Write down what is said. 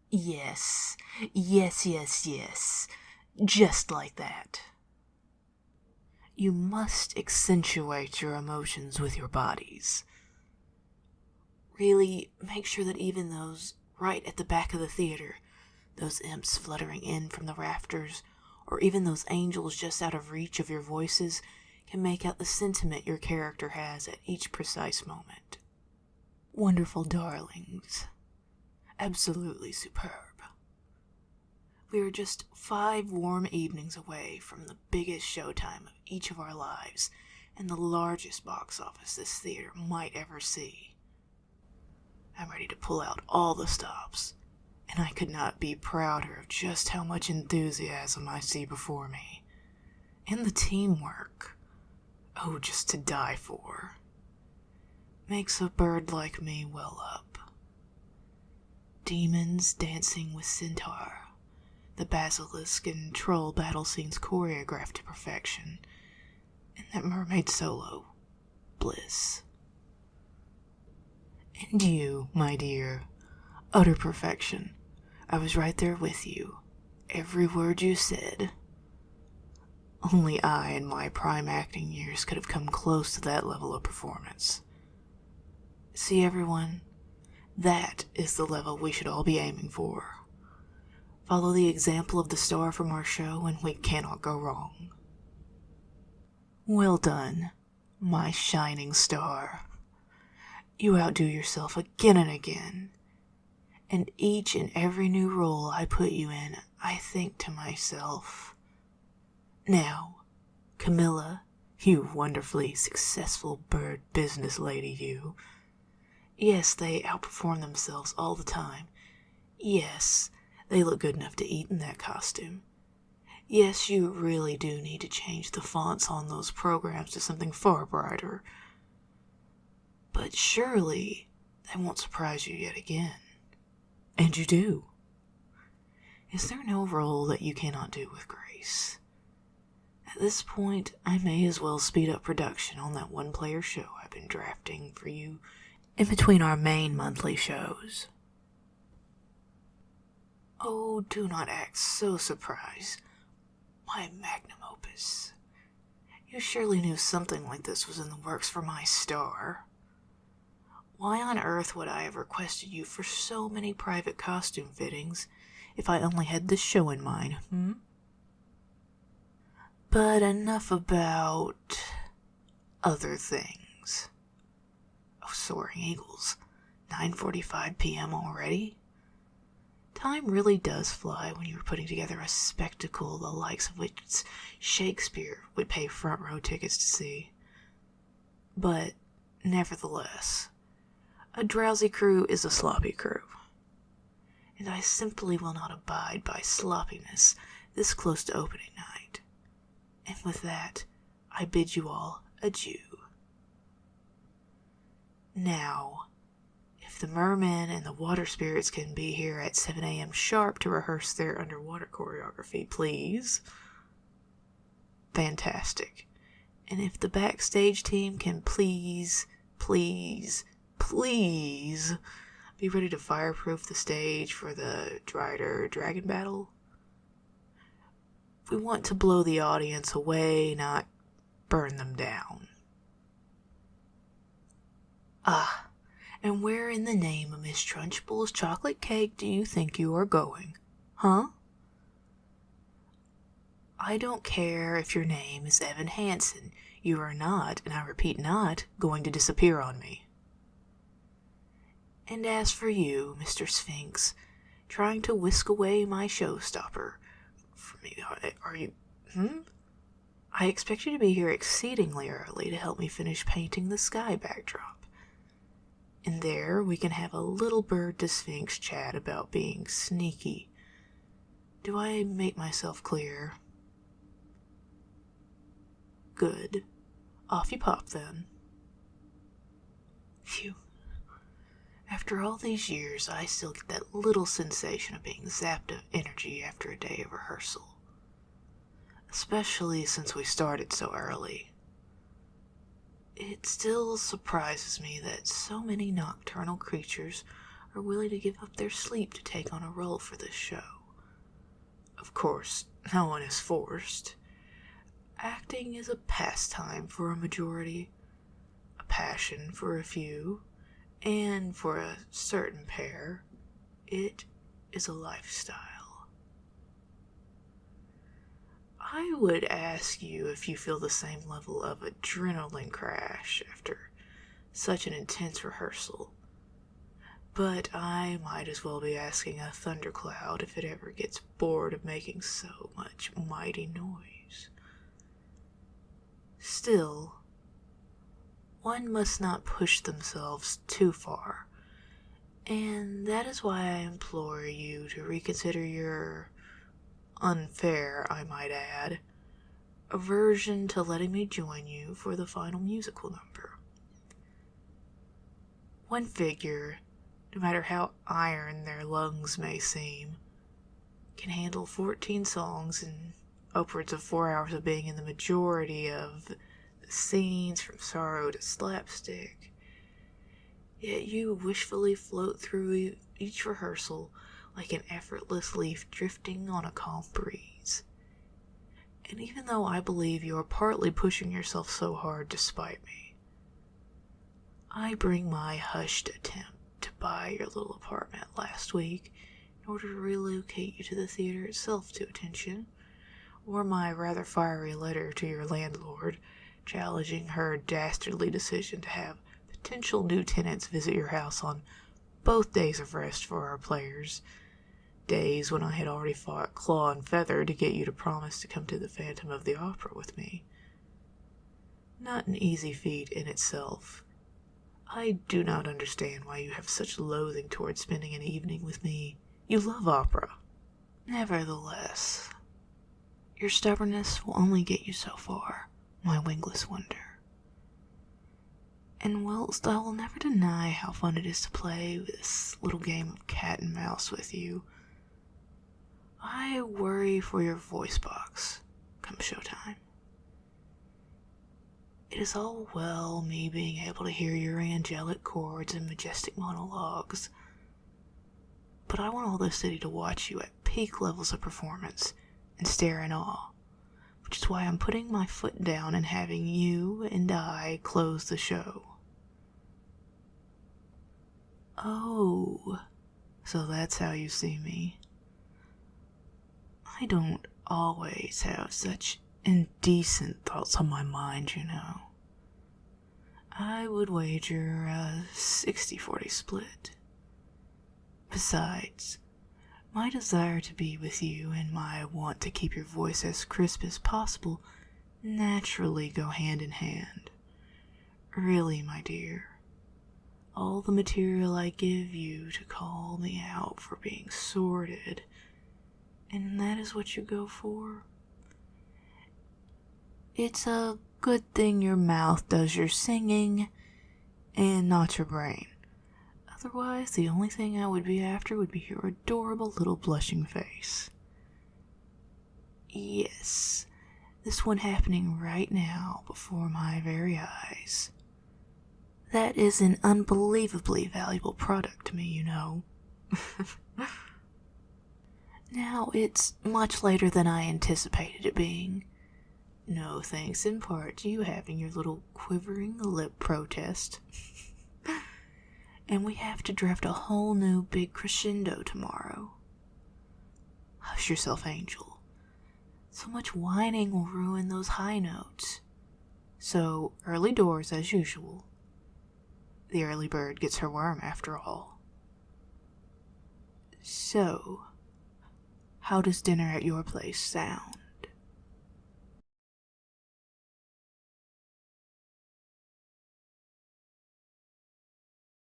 Yes, yes, yes, yes. Just like that. You must accentuate your emotions with your bodies. Really make sure that even those right at the back of the theater, those imps fluttering in from the rafters, or even those angels just out of reach of your voices, can make out the sentiment your character has at each precise moment. Wonderful darlings. Absolutely superb. We are just 5 warm evenings away from the biggest showtime of each of our lives and the largest box office this theater might ever see. I'm ready to pull out all the stops, and I could not be prouder of just how much enthusiasm I see before me. And the teamwork. Oh, just to die for. Makes a bird like me well up. Demons dancing with centaur. The basilisk and troll battle scenes choreographed to perfection. And that mermaid solo. Bliss. And you, my dear. Utter perfection. I was right there with you. Every word you said. Only I in my prime acting years could have come close to that level of performance. See, everyone? That is the level we should all be aiming for. Follow the example of the star from our show and we cannot go wrong. Well done, my shining star. You outdo yourself again and again. And each and every new role I put you in, I think to myself, now, Camilla, you wonderfully successful bird business lady, you. Yes, they outperform themselves all the time. Yes, they look good enough to eat in that costume. Yes, you really do need to change the fonts on those programs to something far brighter. But surely, they won't surprise you yet again. And you do. Is there no role that you cannot do with grace? At this point, I may as well speed up production on that one-player show I've been drafting for you in between our main monthly shows. Oh, do not act so surprised. My magnum opus. You surely knew something like this was in the works for my star. Why on earth would I have requested you for so many private costume fittings if I only had this show in mind, But enough about other things. Oh, soaring eagles. 9:45 p.m. already? Time really does fly when you're putting together a spectacle the likes of which Shakespeare would pay front row tickets to see. But, nevertheless, a drowsy crew is a sloppy crew. And I simply will not abide by sloppiness this close to opening night. And with that, I bid you all adieu. Now, if the mermen and the water spirits can be here at 7 a.m. sharp to rehearse their underwater choreography, please. Fantastic. And if the backstage team can please be ready to fireproof the stage for the Drider Dragon battle. We want to blow the audience away, not burn them down. Ah, and where in the name of Miss Trunchbull's chocolate cake do you think you are going? Huh? I don't care if your name is Evan Hansen. You are not, and I repeat not, going to disappear on me. And as for you, Mr. Sphinx, trying to whisk away my showstopper from me, are you, I expect you to be here exceedingly early to help me finish painting the sky backdrop. And there we can have a little bird to Sphinx chat about being sneaky. Do I make myself clear? Good. Off you pop, then. Phew. After all these years, I still get that little sensation of being zapped of energy after a day of rehearsal. Especially since we started so early. It still surprises me that so many nocturnal creatures are willing to give up their sleep to take on a role for this show. Of course, no one is forced. Acting is a pastime for a majority, a passion for a few, and for a certain pair, it is a lifestyle. I would ask you if you feel the same level of adrenaline crash after such an intense rehearsal, but I might as well be asking a thundercloud if it ever gets bored of making so much mighty noise. Still, one must not push themselves too far, and that is why I implore you to reconsider your unfair, I might add, aversion to letting me join you for the final musical number. One figure, no matter how iron their lungs may seem, can handle 14 songs and upwards of 4 hours of being in the majority of the scenes from sorrow to slapstick. Yet you wishfully float through each rehearsal like an effortless leaf drifting on a calm breeze. And even though I believe you are partly pushing yourself so hard to spite me, I bring my hushed attempt to buy your little apartment last week in order to relocate you to the theater itself to attention, or my rather fiery letter to your landlord challenging her dastardly decision to have potential new tenants visit your house on both days of rest for our players, days when I had already fought claw and feather to get you to promise to come to the Phantom of the Opera with me. Not an easy feat in itself. I do not understand why you have such loathing towards spending an evening with me. You love opera. Nevertheless, your stubbornness will only get you so far, my wingless wonder. And whilst I will never deny how fun it is to play this little game of cat and mouse with you, I worry for your voice box come showtime. It is all well me being able to hear your angelic chords and majestic monologues, but I want all the city to watch you at peak levels of performance and stare in awe, which is why I'm putting my foot down and having you and I close the show. Oh, so that's how you see me. I don't always have such indecent thoughts on my mind, you know. I would wager a 60-40 split. Besides, my desire to be with you and my want to keep your voice as crisp as possible naturally go hand in hand. Really, my dear, all the material I give you to call me out for being sordid, and that is what you go for? It's a good thing your mouth does your singing and not your brain. Otherwise, the only thing I would be after would be your adorable little blushing face. Yes, this one happening right now before my very eyes. That is an unbelievably valuable product to me, you know. Now, it's much later than I anticipated it being. No thanks in part to you having your little quivering lip protest. And we have to draft a whole new big crescendo tomorrow. Hush yourself, Angel. So much whining will ruin those high notes. So, early doors as usual. The early bird gets her worm after all. So, how does dinner at your place sound?